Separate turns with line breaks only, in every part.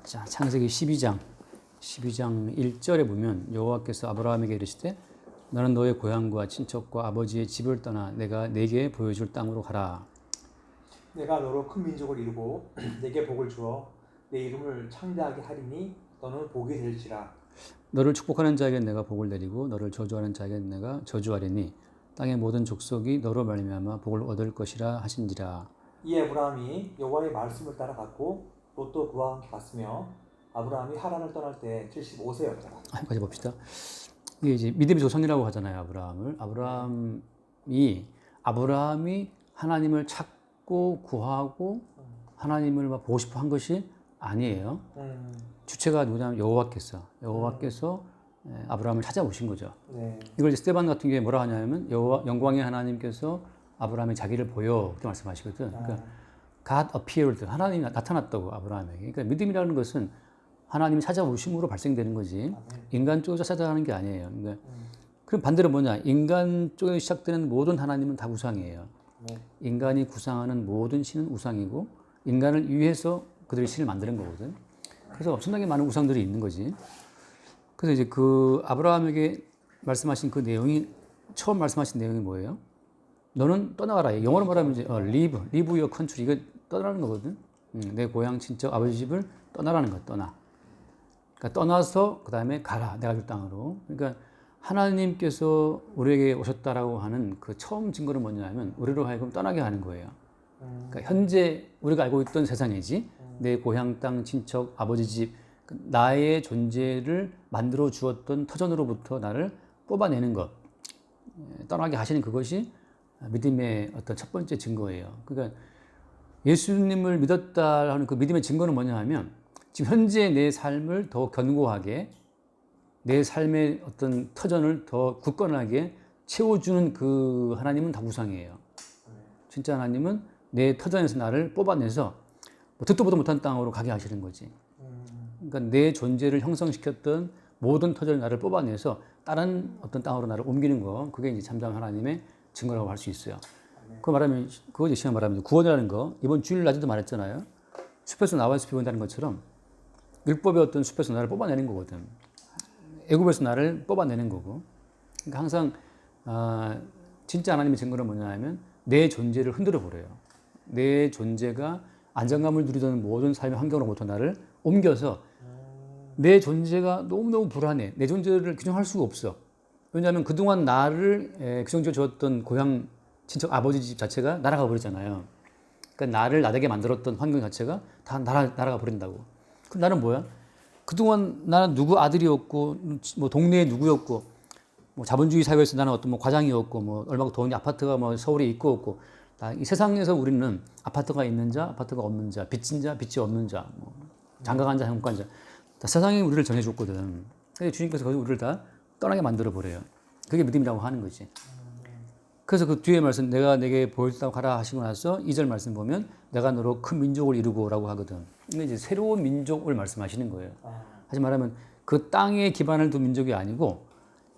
자, 창세기 12장 1절에 보면 여호와께서 아브라함에게 이르시되 너는 너의 고향과 친척과 아버지의 집을 떠나 내가 네게 보여줄 땅으로 가라.
내가 너로 큰 민족을 이루고 내게 복을 주어 내 이름을 창대하게 하리니 너는 복이 될지라.
너를 축복하는 자에게 내가 복을 내리고 너를 저주하는 자에게 내가 저주하리니 땅의 모든 족속이 너로 말미암아 복을 얻을 것이라 하신지라.
이 아브라함이 여호와의 말씀을 따라 갔고 롯도 그와 함께 갔으며 아브라함이 하란을 떠날 때 75세였더라.
여기까지 봅시다. 이게 이제 믿음의 조상이라고 하잖아요, 아브라함을. 아브라함이 하나님을 찾고 구하고 하나님을 막 보고 싶어 한 것이 아니에요. 주체가 누구냐면 여호와께서 아브라함을 찾아오신 거죠.
네.
이걸 이제 스테반 같은 경우에 뭐라 하냐면 영광의 하나님께서 아브라함의 자기를 보여 그렇게 말씀하시거든. 그러니까 God appeared, 하나님이 나타났다고 아브라함에게. 그러니까 믿음이라는 것은 하나님이 찾아오심으로 발생되는 거지 인간 쪽에서 찾아가는 게 아니에요. 그러니까 그럼 반대로 뭐냐? 인간 쪽에 시작되는 모든 하나님은 다 우상이에요.
네.
인간이 구상하는 모든 신은 우상이고 인간을 위해서 그들이 신을 만드는 거거든. 그래서 엄청나게 많은 우상들이 있는 거지. 그래서 이제 그 아브라함에게 말씀하신 그 내용이 처음 말씀하신 내용이 뭐예요? 너는 떠나가라. 영어로 말하면 이제 leave your country, 이거 떠나는 거거든. 내 고향 친척 아버지 집을 떠나라는 거야. 그러니까 떠나서 그 다음에 가라. 내가 줄 땅으로. 그러니까 하나님께서 우리에게 오셨다라고 하는 그 처음 증거는 뭐냐면 우리로 하여금 떠나게 하는 거예요. 그러니까 현재 우리가 알고 있던 세상이지 내 고향 땅 친척 아버지 집 나의 존재를 만들어 주었던 터전으로부터 나를 뽑아내는 것, 떠나게 하시는 그것이 믿음의 어떤 첫 번째 증거예요. 그러니까 예수님을 믿었다는 그 믿음의 증거는 뭐냐 하면 지금 현재 내 삶을 더 견고하게 내 삶의 어떤 터전을 더 굳건하게 채워주는 그 하나님은 다 우상이에요. 진짜 하나님은 내 터전에서 나를 뽑아내서 듣도 보도 못한 땅으로 가게 하시는 거지. 그러니까 내 존재를 형성시켰던 모든 터전을 나를 뽑아내서 다른 어떤 땅으로 나를 옮기는 거, 그게 이제 참담 하나님의 증거라고 할 수 있어요. 그거 말하면, 그거 이제 시간 말하면 구원이라는 거, 이번 주일 낮에도 말했잖아요. 숲에서 나와 숲이 본다는 것처럼 율법의 어떤 숲에서 나를 뽑아내는 거거든. 애굽에서 나를 뽑아내는 거고. 그러니까 항상 진짜 하나님의 증거는 뭐냐 하면 내 존재를 흔들어 버려요. 내 존재가 안정감을 누리던 모든 삶의 환경으로부터 나를 옮겨서 내 존재가 너무너무 불안해. 내 존재를 규정할 수가 없어. 왜냐하면 그동안 나를 규정지어 주었던 고향 친척 아버지 집 자체가 날아가 버리잖아요. 그러니까 나를 나되게 만들었던 환경 자체가 다 날아가 버린다고. 그럼 나는 뭐야? 그동안 나는 누구 아들이었고, 뭐 동네에 누구였고, 뭐 자본주의 사회에서 나는 어떤 뭐 과장이었고, 뭐 얼마나 더운 아파트가 뭐 서울에 있고 없고, 이 세상에서 우리는 아파트가 있는 자, 아파트가 없는 자, 빚진 자, 빚이 없는 자, 뭐 장가간 자, 행복한 자, 다 세상이 우리를 정해줬거든. 근데 주님께서 거기서 우리를 다 떠나게 만들어 버려요. 그게 믿음이라고 하는 거지. 그래서 그 뒤에 말씀, 내가 내게 보여주다고 가라 하시고 나서 2절 말씀 보면 내가 너로 큰 민족을 이루고라고 하거든. 근데 이제 새로운 민족을 말씀하시는 거예요. 다시 말하면 그 땅에 기반을 둔 민족이 아니고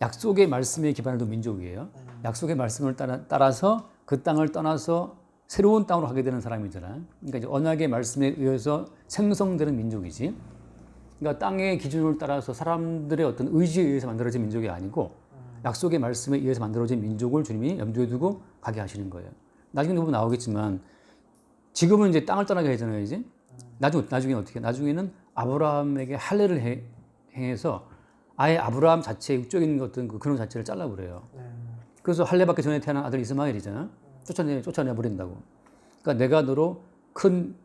약속의 말씀에 기반을 둔 민족이에요. 약속의 말씀을 따라서 그 땅을 떠나서 새로운 땅으로 가게 되는 사람이잖아. 그러니까 이제 언약의 말씀에 의해서 생성되는 민족이지. 그러니까 땅의 기준을 따라서 사람들의 어떤 의지에 의해서 만들어진 민족이 아니고 약속의 말씀에 의해서 만들어진 민족을 주님이 염두에 두고 가게 하시는 거예요. 나중에 보면 나오겠지만 지금은 이제 땅을 떠나게 하잖아요, 이제. 나중에는 어떻게? 나중에는 아브라함에게 할례를 행해서 아예 아브라함 자체의 육적인 어떤 그 근원 자체를 잘라버려요. 그래서 할례받기 전에 태어난 아들 이스마엘이잖아. 쫓아내 버린다고. 그러니까 내가 너로 큰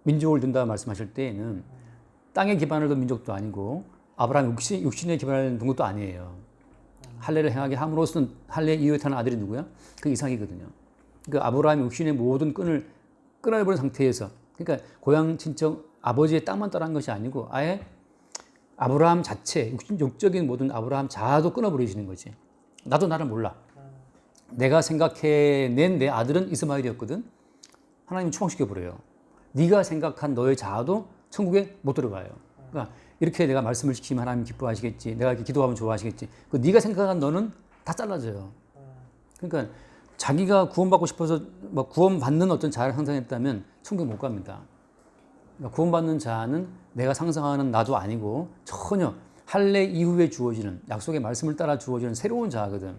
민족을 둔다 말씀하실 때에는 땅에 기반을 둔 민족도 아니고 아브라함 육신에 기반을 둔 것도 아니에요. 할례를 행하게 함으로써 할례 이후에 태어난 아들이 누구야? 그 이삭이거든요. 그러니까 아브라함이 육신의 모든 끈을 끊어버린 상태에서, 그러니까 고향 친척 아버지의 땅만 떠난 것이 아니고 아예 아브라함 자체, 육적인 모든 아브라함 자아도 끊어버리시는 거지. 나도 나를 몰라. 내가 생각해낸 내 아들은 이스마엘이었거든. 하나님이 추방시켜버려요. 네가 생각한 너의 자아도 천국에 못 들어가요. 그러니까 이렇게 내가 말씀을 지키면 하나님 기뻐하시겠지. 내가 이렇게 기도하면 좋아하시겠지. 그 네가 생각한 너는 다 잘라져요. 그러니까 자기가 구원받고 싶어서 막 구원받는 어떤 자아를 형성했다면 천국 못 갑니다. 그러니까 구원받는 자는 내가 상상하는 나도 아니고 전혀 할례 이후에 주어지는 약속의 말씀을 따라 주어지는 새로운 자아거든.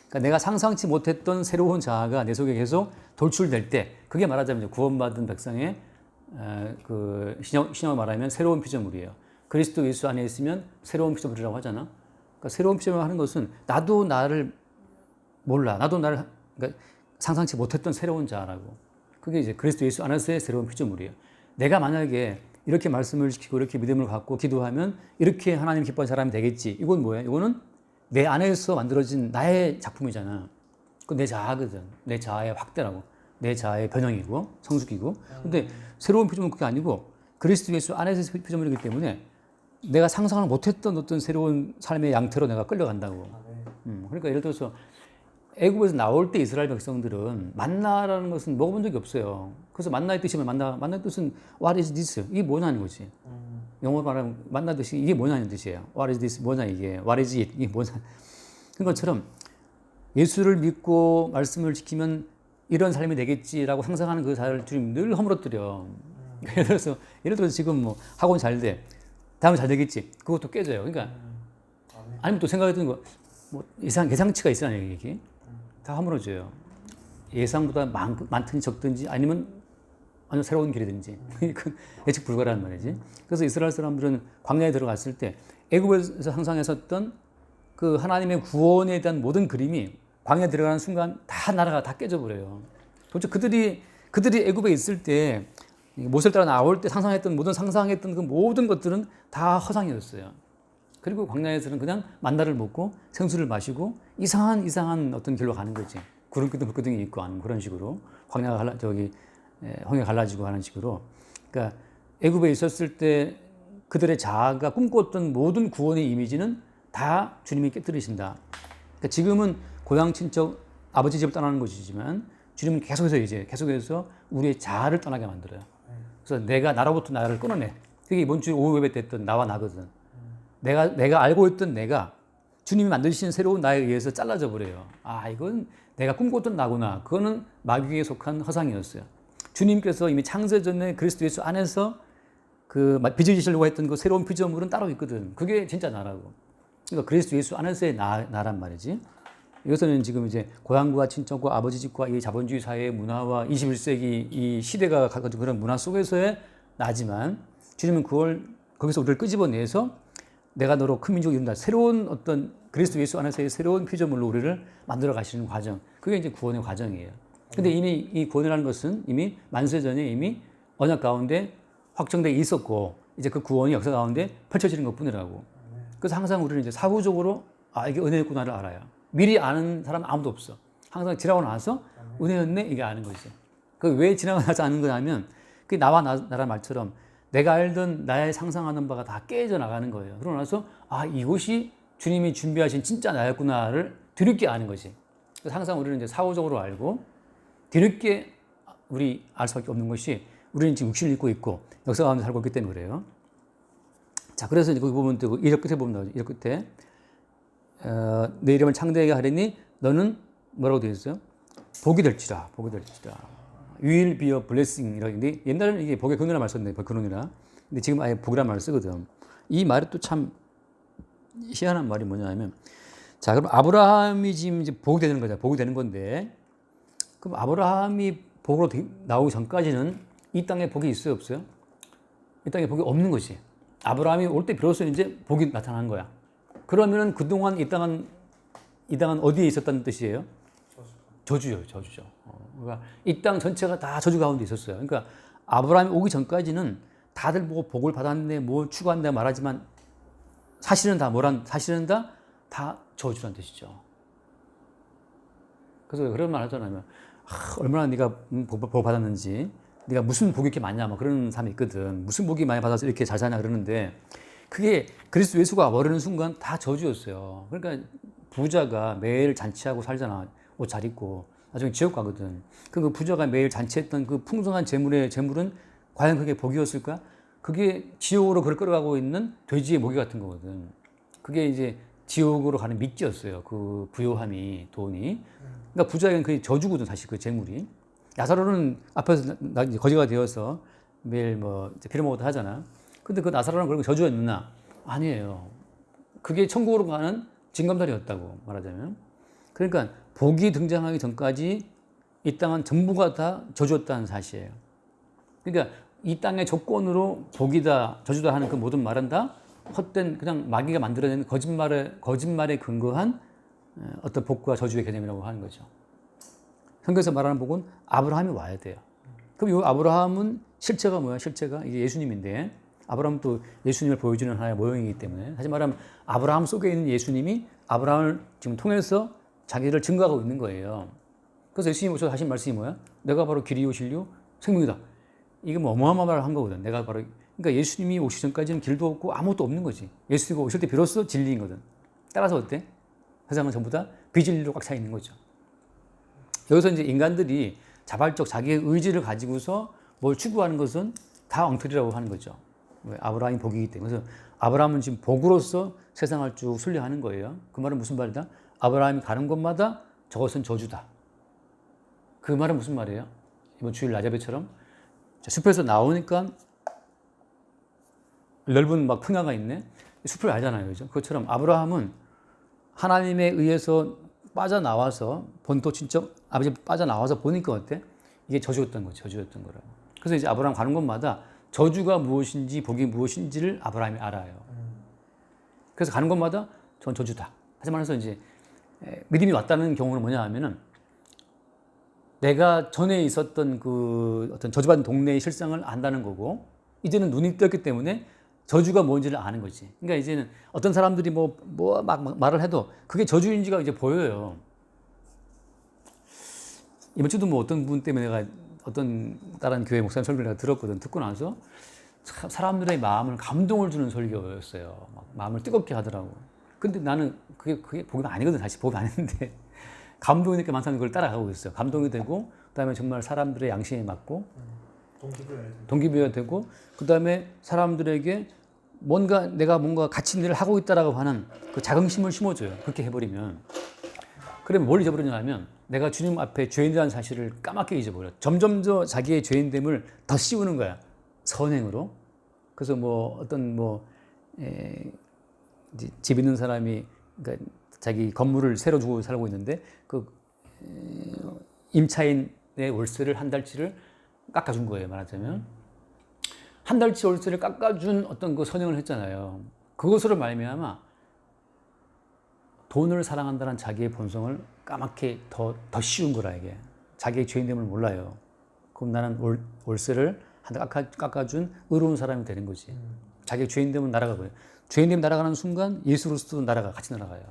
그러니까 내가 상상치 못했던 새로운 자아가 내 속에 계속 돌출될 때, 그게 말하자면 구원받은 백성의 그 신약을 말하면 새로운 피조물이에요. 그리스도 예수 안에 있으면 새로운 피조물이라고 하잖아. 그러니까 새로운 피조물 하는 것은 나도 나를 몰라, 나도 나를 그러니까 상상치 못했던 새로운 자라고. 그게 이제 그리스도 예수 안에서의 새로운 피조물이에요. 내가 만약에 이렇게 말씀을 지키고 이렇게 믿음을 갖고 기도하면 이렇게 하나님 기뻐하는 사람이 되겠지. 이건 뭐야? 이거는 내 안에서 만들어진 나의 작품이잖아. 그 내 자아거든. 내 자아의 확대라고. 내 자아의 변형이고 성숙이고. 근데 새로운 피조물은 그게 아니고 그리스도 예수 안에서 피조물이기 때문에 내가 상상을 못했던 어떤 새로운 삶의 양태로 내가 끌려간다고. 그러니까 예를 들어서 애굽에서 나올 때 이스라엘 백성들은 만나라는 것은 먹어본 적이 없어요. 그래서 만나의 뜻이 만나의 뜻은 what is this? 이게 뭐냐는 거지. 영어로 말하면 만나 뜻이 이게 뭐냐는 뜻이에요. What is this? 뭐냐 이게. What is it? 이게 뭐냐. 그런 것처럼 예수를 믿고 말씀을 지키면 이런 삶이 되겠지라고 상상하는 그 자를 주님 늘 허물어뜨려. 예를 들어서 지금 뭐 학원 잘 돼. 다음에 잘 되겠지. 그것도 깨져요. 그러니까 아니면 또 생각이 드는 거 뭐 예상치가 있잖아요. 이게 다 허물어져요. 예상보다 많든지 적든지 아니면 완전 새로운 길이든지 예측 불가라는 말이지. 그래서 이스라엘 사람들은 광야에 들어갔을 때 애굽에서 상상했었던 그 하나님의 구원에 대한 모든 그림이 광야에 들어가는 순간 다 나라가 다 깨져버려요. 도대체 그들이 애굽에 있을 때 모세를 따라 나올 때 상상했던 그 모든 것들은 다 허상이었어요. 그리고 광야에서는 그냥 만나를 먹고 생수를 마시고 이상한 어떤 길로 가는 거지. 구름기둥 불기둥이 있고 하는 그런 식으로 광야가 홍해가 갈라지고 하는 식으로. 그러니까 애굽에 있었을 때 그들의 자아가 꿈꿨던 모든 구원의 이미지는 다 주님이 깨뜨리신다. 그러니까 지금은 고향 친척 아버지 집을 떠나는 것이지만 주님은 계속해서 우리의 자아를 떠나게 만들어요. 그래서 나로부터 나를 끊어내. 그게 이번 주 오후 예배 때 했던 나와 나거든. 내가 알고 있던 내가 주님이 만드신 새로운 나에 의해서 잘라져 버려요. 아, 이건 내가 꿈꿨던 나구나. 그거는 마귀에 속한 허상이었어요. 주님께서 이미 창세 전에 그리스도 예수 안에서 그 빚으시려고 했던 그 새로운 피조물은 따로 있거든. 그게 진짜 나라고. 그러니까 그리스도 예수 안에서의 나란 말이지. 이것은 지금 이제 고향과 친척과 아버지 집과 이 자본주의 사회의 문화와 21세기 이 시대가 가진 그런 문화 속에서의 나지만 주님은 거기서 우리를 끄집어내서 내가 너로 큰 민족이 된다. 새로운 어떤 그리스도 예수 안에서의 새로운 피조물로 우리를 만들어 가시는 과정. 그게 이제 구원의 과정이에요. 근데 이미 이 구원이라는 것은 이미 만세 전에 이미 언약 가운데 확정되어 있었고 이제 그 구원이 역사 가운데 펼쳐지는 것 뿐이라고. 그래서 항상 우리는 이제 사후적으로 이게 은혜였구나를 알아요. 미리 아는 사람 아무도 없어. 항상 지나고 나서 은혜였네 이게 아는 거지. 그 왜 지나고 나서 아는 거냐면 그게 나와 나란 말처럼 내가 알던 나의 상상하는 바가 다 깨져 나가는 거예요. 그러고 나서 이것이 주님이 준비하신 진짜 나였구나를 뒤늦게 아는 거지. 그래서 항상 우리는 이제 사후적으로 알고 뒤늦게 우리 알 수밖에 없는 것이 우리는 지금 육신을 입고 있고 역사 가운데 살고 있기 때문에 그래요. 자, 그래서 이제 거기 보면 또 1절 끝에 보면 나오죠. 1절 끝에 내 이름을 창대하게 하리니 너는 뭐라고 되어 있어요? 복이 될지라. You will be a blessing 이라고 했는데 옛날에는 이게 복의 근원이라 말 썼는데 근원이라. 근데 지금 아예 복이라는 말을 쓰거든. 이 말이 또 참 희한한 말이 뭐냐면 자, 그럼 아브라함이 지금 이제 복이 되는 거죠. 복이 되는 건데 그럼 아브라함이 복으로 나오기 전까지는 이 땅에 복이 있어요, 없어요? 이 땅에 복이 없는 거지. 아브라함이 올 때 비로소 이제 복이 나타난 거야. 그러면은 그동안 이 땅은 어디에 있었다는 뜻이에요? 저주죠. 그러니까 이 땅 전체가 다 저주 가운데 있었어요. 그러니까 아브라함이 오기 전까지는 다들 뭐 복을 받았네, 뭐 추구한다 말하지만 사실은 다 저주란 뜻이죠. 그래서 그런 말 하잖아요. 얼마나 네가 복 받았는지, 네가 무슨 복이 이렇게 많냐, 막 그런 사람이 있거든. 무슨 복이 많이 받아서 이렇게 잘 사냐 그러는데 그게 그리스도 예수가 와버리는 순간 다 저주였어요. 그러니까 부자가 매일 잔치하고 살잖아. 옷 잘 입고. 나중에 지옥 가거든. 그 부자가 매일 잔치했던 그 풍성한 재물은 과연 그게 복이었을까? 그게 지옥으로 그걸 끌어가고 있는 돼지의 모기 같은 거거든. 그게 이제 지옥으로 가는 미끼였어요. 그 부요함이, 돈이. 그러니까 부자에게는 그게 저주거든, 사실 그 재물이. 야사로는 앞에서 거지가 되어서 매일 뭐 피를 먹었다 하잖아. 근데 그 나사로는 그런 거 저주였나? 아니에요. 그게 천국으로 가는 징검다리였다고 말하자면. 그러니까 복이 등장하기 전까지 이 땅은 전부가 다 저주였다는 사실이에요. 그러니까 이 땅의 조건으로 복이다, 저주다 하는 그 모든 말은 다 헛된 그냥 마귀가 만들어낸 거짓말에 근거한 어떤 복과 저주의 개념이라고 하는 거죠. 성경에서 말하는 복은 아브라함이 와야 돼요. 그럼 이 아브라함은 실체가 뭐야? 실체가 이게 예수님인데 아브라함은 또 예수님을 보여주는 하나의 모형이기 때문에 다시 말하면 아브라함 속에 있는 예수님이 아브라함을 지금 통해서 자기를 증거하고 있는 거예요. 그래서 예수님이 오셔서 하신 말씀이 뭐야? 내가 바로 길이요 진리요 생명이다. 이게 뭐 어마어마한 거거든. 내가 바로 그러니까 예수님이 오시기 전까지는 길도 없고 아무것도 없는 거지. 예수님이 오실 때 비로소 진리인 거든. 따라서 어때? 세상은 전부 다 비진리로 꽉 차 있는 거죠. 여기서 이제 인간들이 자발적 자기의 의지를 가지고서 뭘 추구하는 것은 다 엉터리라고 하는 거죠. 왜? 아브라함이 복이기 때문에. 그래서 아브라함은 지금 복으로서 세상을 쭉 순례하는 거예요. 그 말은 무슨 말이다? 아브라함이 가는 곳마다 저것은 저주다. 그 말은 무슨 말이에요? 이번 주일 나자베처럼 숲에서 나오니까 넓은 막 평야가 있네. 숲을 알잖아요, 그죠? 그것처럼 아브라함은 하나님에 의해서 빠져나와서 본토 친척 아버지 빠져나와서 보니까 어때? 이게 저주였던 거죠. 저주였던 거라고. 그래서 이제 아브라함 가는 곳마다 저주가 무엇인지 복이 무엇인지를 아브라함이 알아요. 그래서 가는 곳마다 전 저주다. 하지 말해서 이제 믿음이 왔다는 경우는 뭐냐 하면은 내가 전에 있었던 그 어떤 저주받은 동네의 실상을 안다는 거고 이제는 눈이 떴기 때문에 저주가 뭔지를 아는 거지. 그러니까 이제는 어떤 사람들이 막 말을 해도 그게 저주인지가 이제 보여요. 이번 주도 뭐 어떤 분 때문에 내가 어떤 다른 교회 목사님 설교를 내가 들었거든. 듣고 나서 참 사람들의 마음을 감동을 주는 설교였어요. 막 마음을 뜨겁게 하더라고. 근데 나는 그게 복이 아니거든. 사실 복이 아닌데 감동이 되니까 많은 그걸 따라가고 있어요. 감동이 되고 그다음에 정말 사람들의 양심에 맞고 동기부여가 되고 그다음에 사람들에게 내가 뭔가 가치 있는 일을 하고 있다라고 하는 그 자긍심을 심어줘요. 그렇게 해버리면. 그러면 뭘 잊어버리냐 하면 내가 주님 앞에 죄인이라는 사실을 까맣게 잊어버려. 점점 더 자기의 죄인됨을 더 씌우는 거야. 선행으로. 그래서 이제 집 있는 사람이 그러니까 자기 건물을 새로 주고 살고 있는데 그 임차인의 월세를 한 달치를 깎아준 거예요. 말하자면. 한 달치 월세를 깎아준 어떤 그 선행을 했잖아요. 그것으로 말미암아 돈을 사랑한다는 자기의 본성을 까맣게 더 씌운 거라 이게. 자기의 죄인됨을 몰라요. 그럼 나는 월세를 한 달 깎아준 의로운 사람이 되는 거지. 자기의 죄인됨은 날아가고요. 죄인됨이 날아가는 순간 예수 그리스도도 같이 날아가요.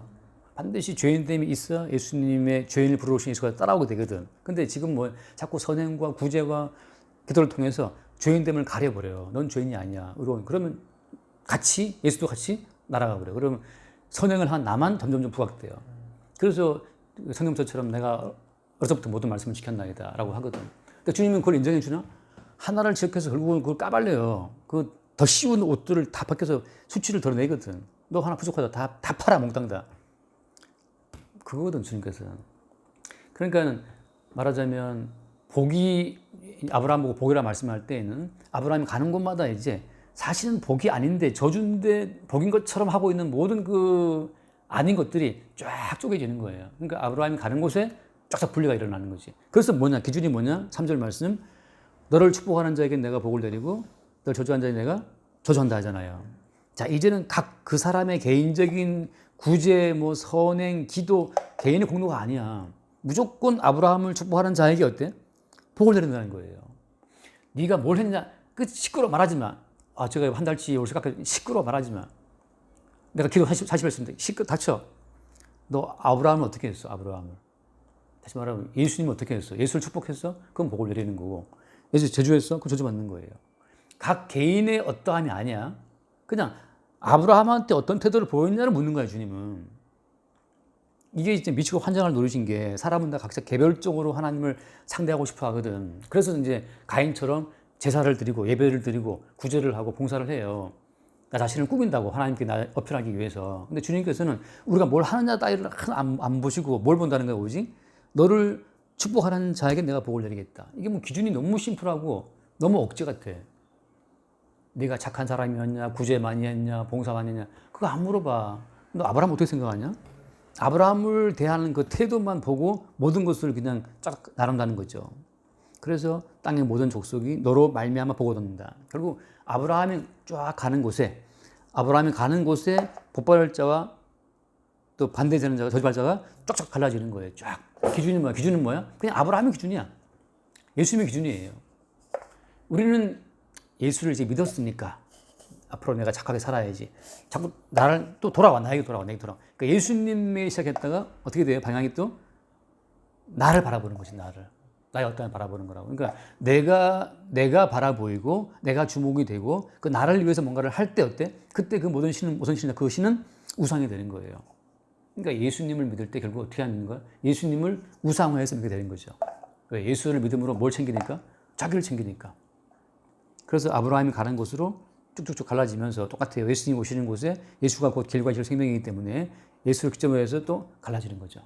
반드시 죄인됨이 있어 예수님의 죄인을 부르신 예수가 따라오게 되거든. 근데 지금 자꾸 선행과 구제와 기도를 통해서 죄인됨을 가려버려요. 넌 죄인이 아니야. 의로운. 그러면 예수도 같이 날아가 버려요. 그러면 선행을 한 나만 점점 부각돼요. 그래서 성경처럼 내가 어려서부터 모든 말씀을 지켰나이다 라고 하거든. 근데 주님은 그걸 인정해 주나? 하나를 지적해서 결국은 그걸 까발려요. 그 더 씌운 옷들을 다 벗겨서 수치를 덜어내거든. 너 하나 부족하다. 다 팔아 몽땅 다. 그거거든 주님께서는. 그러니까 말하자면 아브라함 보고 복이라 말씀할 때에는 아브라함이 가는 곳마다 이제 사실은 복이 아닌데 저주인데 복인 것처럼 하고 있는 모든 그 아닌 것들이 쫙 쪼개지는 거예요. 그러니까 아브라함이 가는 곳에 쫙쫙 분리가 일어나는 거지. 그래서 기준이 뭐냐? 3절 말씀. 너를 축복하는 자에게 내가 복을 내리고 너를 저주한 자에게 내가 저주한다 하잖아요. 자, 이제는 각 그 사람의 개인적인 구제, 선행, 기도, 개인의 공로가 아니야. 무조건 아브라함을 축복하는 자에게 어때? 복을 내린다는 거예요. 네가 뭘 했냐? 시끄러워 말하지 마. 제가 한 달치 월세 깎아 시끄러워 말하지 마. 내가 기도 40일 했는데 닥쳐. 너 아브라함을 어떻게 했어? 아브라함을. 다시 말하면 예수님은 어떻게 했어? 예수를 축복했어? 그건 복을 내리는 거고. 예수 저주했어? 그건 저주받는 거예요. 각 개인의 어떠함이 아니야. 그냥 아브라함한테 어떤 태도를 보였냐를 묻는 거야, 주님은. 이게 이제 미치고 환장을 노리신 게 사람은 다 각자 개별적으로 하나님을 상대하고 싶어 하거든. 그래서 이제 가인처럼 제사를 드리고 예배를 드리고 구제를 하고 봉사를 해요. 나 자신을 꾸민다고 하나님께 나 어필하기 위해서. 근데 주님께서는 우리가 뭘 하느냐 따위를 안 보시고 뭘 본다는 거야, 오직 너를 축복하는 자에게 내가 복을 내리겠다. 이게 기준이 너무 심플하고 너무 억지 같아. 네가 착한 사람이었냐, 구제 많이 했냐, 봉사 많이 했냐, 그거 안 물어봐. 너 아브라함 어떻게 생각하냐? 아브라함을 대하는 그 태도만 보고 모든 것을 그냥 쫙 나눈다는 거죠. 그래서 땅의 모든 족속이 너로 말미암아 복을 얻는다. 결국 아브라함이 쫙 가는 곳에, 아브라함이 가는 곳에 복받을 자와 또 반대되는 자가, 저주받을 자가 쫙쫙 갈라지는 거예요. 쫙. 기준이 뭐야? 기준은 뭐야? 그냥 아브라함의 기준이야. 예수님의 기준이에요. 우리는 예수를 이제 믿었으니까 앞으로 내가 착하게 살아야지. 자꾸 나를 또 돌아와. 나에게 돌아와. 그러니까 예수님이 시작했다가 어떻게 돼요? 방향이 또 나를 바라보는 거지. 나의 어떤 바라보는 거라고. 그러니까 내가 바라보이고 내가 주목이 되고 그 나를 위해서 뭔가를 할 때 어때? 그때 그 모든 신은 그 신은 우상이 되는 거예요. 그러니까 예수님을 믿을 때 결국 어떻게 하는 거야? 예수님을 우상화해서 믿게 되는 거죠. 왜? 예수를 믿음으로 뭘 챙기니까? 자기를 챙기니까. 그래서 아브라함이 가는 곳으로 쭉쭉쭉 갈라지면서 똑같아요. 예수님 오시는 곳에 예수가 곧 길과 실 생명이기 때문에 예수를 기점으로 해서 또 갈라지는 거죠.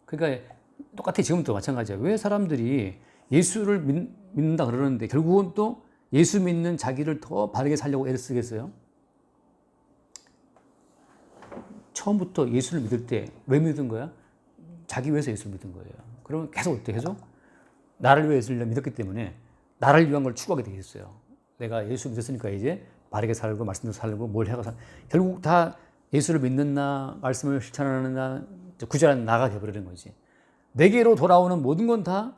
그러니까 똑같아. 지금도 마찬가지야. 왜 사람들이 예수를 믿는다 그러는데 결국은 또 예수 믿는 자기를 더 바르게 살려고 애를 쓰겠어요? 처음부터 예수를 믿을 때 왜 믿은 거야? 자기 위해서 예수를 믿은 거예요. 그러면 계속 어떻게 해서? 나를 위해 예수를 믿었기 때문에 나를 위한 걸 추구하게 되겠어요. 내가 예수 믿었으니까 이제 바르게 살고 말씀대로 살고 뭘 해가 결국 다 예수를 믿는 나, 말씀을 실천하는 나, 구절하는 나가 되어버리는 거지. 내게로 돌아오는 모든 건 다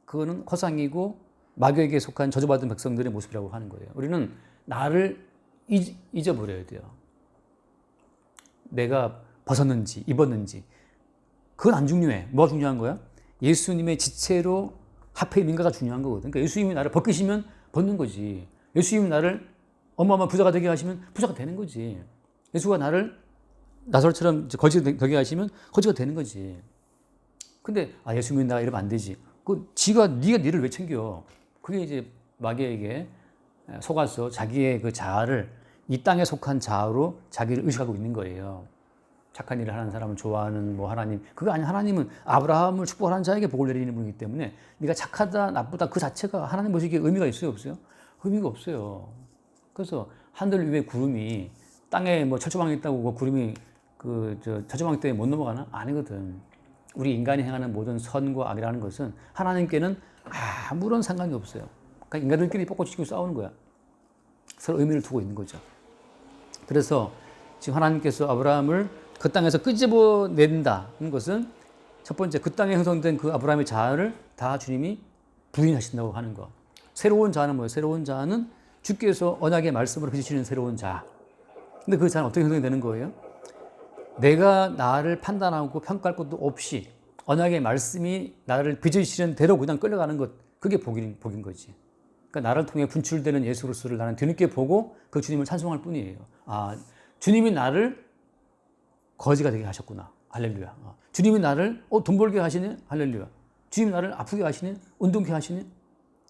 그거는 허상이고 마귀에게 속한 저주받은 백성들의 모습이라고 하는 거예요. 우리는 나를 잊어버려야 돼요. 내가 벗었는지 입었는지 그건 안 중요해. 뭐가 중요한 거야? 예수님의 지체로 합해 인가가 중요한 거거든. 그러니까 예수님이 나를 벗기시면 벗는 거지. 예수님이 나를 어마어마한 부자가 되게 하시면 부자가 되는 거지. 예수가 나를 나설처럼 거지가 되게 하시면 거지가 되는 거지. 근데 예수님이 나 이러면 안 되지. 네가 니를 왜 챙겨? 그게 이제 마귀에게 속아서 자기의 그 자아를 이 땅에 속한 자아로 자기를 의식하고 있는 거예요. 착한 일을 하는 사람을 좋아하는 하나님. 그거 아니. 하나님은 아브라함을 축복하는 자에게 복을 내리는 분이기 때문에 네가 착하다 나쁘다 그 자체가 하나님 보시기에 의미가 있어요 없어요? 의미가 없어요. 그래서 하늘 위에 구름이 땅에 철조망이 있다고 그 구름이 철조망 때문에 못 넘어가나? 아니거든. 우리 인간이 행하는 모든 선과 악이라는 것은 하나님께는 아무런 상관이 없어요. 그러니까 인간들끼리 뻗고치고 싸우는 거야. 서로 의미를 두고 있는 거죠. 그래서 지금 하나님께서 아브라함을 그 땅에서 끄집어낸다는 것은 첫 번째 그 땅에 형성된 그 아브라함의 자아를 다 주님이 부인하신다고 하는 거. 새로운 자아는 뭐예요? 새로운 자아는 주께서 언약의 말씀으로 빚으시는 새로운 자아. 근데 그 자아는 어떻게 형성이 되는 거예요? 내가 나를 판단하고 평가할 것도 없이 언약의 말씀이 나를 빚으시는 대로 그냥 끌려가는 것. 그게 복인 거지. 그러니까 나를 통해 분출되는 예수 그리스도를 나는 뒤늦게 보고 그 주님을 찬송할 뿐이에요. 주님이 나를 거지가 되게 하셨구나. 할렐루야. 주님이 나를 돈 벌게 하시네. 할렐루야. 주님이 나를 아프게 하시네. 운동케 하시네.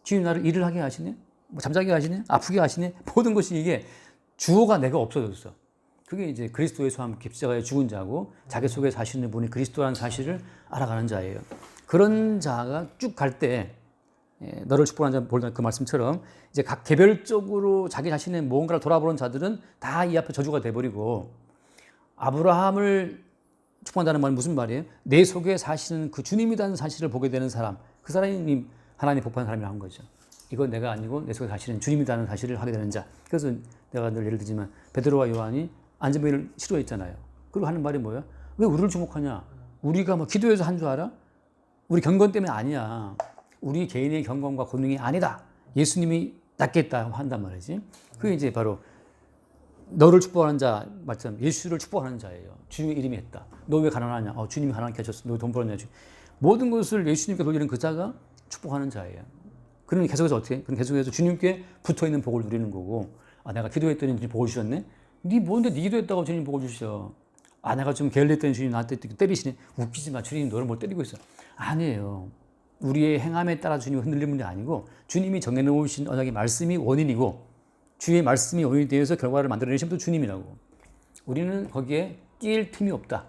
주님이 나를 일을 하게 하시네. 잠자게 하시네. 아프게 하시네. 모든 것이 이게 주어가 내가 없어졌어. 그게 이제 그리스도 예수와 함께 십자가에 죽은 자고 자기 속에 사시는 분이 그리스도라는 사실을 알아가는 자예요. 그런 자가 쭉 갈 때 너를 축복하는 자 볼던 그 말씀처럼 이제 각 개별적으로 자기 자신의 무언가를 돌아보는 자들은 다 이 앞에 저주가 돼버리고 아브라함을 축복한다는 말은 무슨 말이에요? 내 속에 사시는 그 주님이라는 사실을 보게 되는 사람, 그 사람이 하나님 복받은 사람이라고 한 거죠. 이건 내가 아니고 내 속에 사시는 주님이라는 사실을 하게 되는 자. 그래서 내가 늘 예를 들지만 베드로와 요한이 안전벨을 싫어했잖아요. 그리고 하는 말이 뭐예요? 왜 우리를 주목하냐? 우리가 기도해서 한 줄 알아? 우리 경건 때문에 아니야. 우리 개인의 경건과 권능이 아니다. 예수님이 낫겠다 한단 말이지. 그게 이제 바로 너를 축복하는 자, 맞죠? 예수를 축복하는 자예요. 주님의 이름이 했다. 너 왜 가난하냐? 주님이 가난하게 하셨어. 너 돈 벌었냐? 모든 것을 예수님께 돌리는 그 자가 축복하는 자예요. 그러면 계속해서 어떻게? 그럼 계속해서 주님께 붙어있는 복을 누리는 거고, 내가 기도했더니 주님 복을 주셨네? 뭔데 네 기도했다고 주님 복을 주셔? 내가 좀 게을렀더니 주님 나한테 때리시네? 웃기지 마. 주님 너를 뭘 때리고 있어? 아니에요. 우리의 행함에 따라 주님이 흔들리는 게 아니고 주님이 정해놓으신 언약의 말씀이 원인이고 주의 말씀이 원인이 되어서 결과를 만들어내신 분도 주님이라고. 우리는 거기에 끼일 틈이 없다.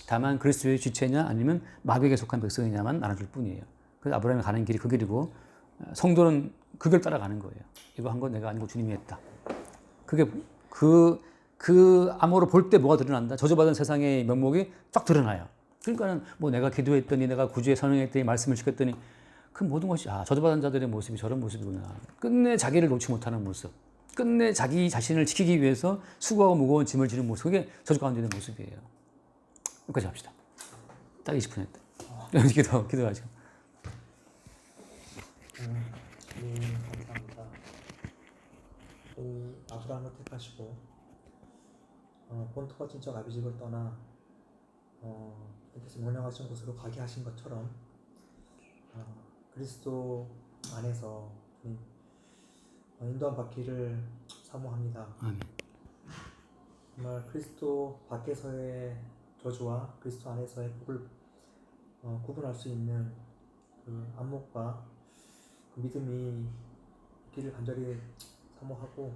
다만 그리스도의 지체냐 아니면 마귀에게 속한 백성이냐만 나눠줄 뿐이에요. 그래서 아브라함이 가는 길이 그 길이고 성도는 그 길 따라가는 거예요. 이거 한 건 내가 아니고 주님이 했다. 그게 암호로 볼 때 뭐가 드러난다? 저주받은 세상의 면목이 쫙 드러나요. 그러니까는 뭐 내가 기도했더니 내가 구주에 선언했더니 말씀을 시켰더니 그 모든 것이 저주받은 자들의 모습이 저런 모습이구나. 끝내 자기를 놓지 못하는 모습. 끝내 자기 자신을 지키기 위해서 수고하고 무거운 짐을 지는 모습. 그게 저주 가운데 있는 모습이에요. 여기까지 합시다. 딱 20분 했다. 기도하죠.
감사합니다. 아브라함을 택하시고 본토가 친척 아비집을 떠나 께서 명령하신 곳으로 가게 하신 것처럼 그리스도 안에서 인도함 받기를 사모합니다.
아멘.
정말 그리스도 밖에서의 저주와 그리스도 안에서의 복을 구분할 수 있는 그 안목과 그 믿음이 있기를 간절히 사모하고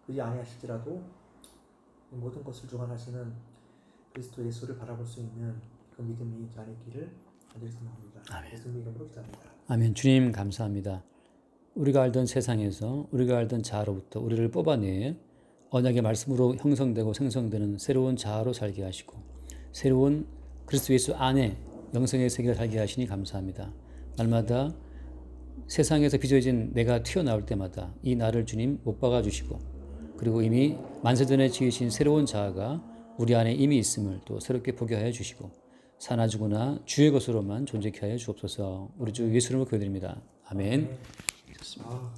그리 아니하실지라도 모든 것을 주관하시는 그리스도 예수를 바라볼 수 있는 그 믿음이 저 안에 있기를 간절히 사모합니다.
아멘.
예수님 이름으로 기도합니다.
아멘. 주님 감사합니다. 우리가 알던 세상에서 우리가 알던 자아로부터 우리를 뽑아내 언약의 말씀으로 형성되고 생성되는 새로운 자아로 살게 하시고 새로운 그리스도 예수 안에 영성의 세계를 살게 하시니 감사합니다. 날마다 세상에서 빚어진 내가 튀어나올 때마다 이 나를 주님 못 박아 주시고 그리고 이미 만세전에 지으신 새로운 자아가 우리 안에 이미 있음을 또 새롭게 보게 하여 주시고 사나 죽으나 주의 것으로만 존재케 하여 주옵소서. 우리 주 예수 이름으로 기도드립니다. 아멘.
아.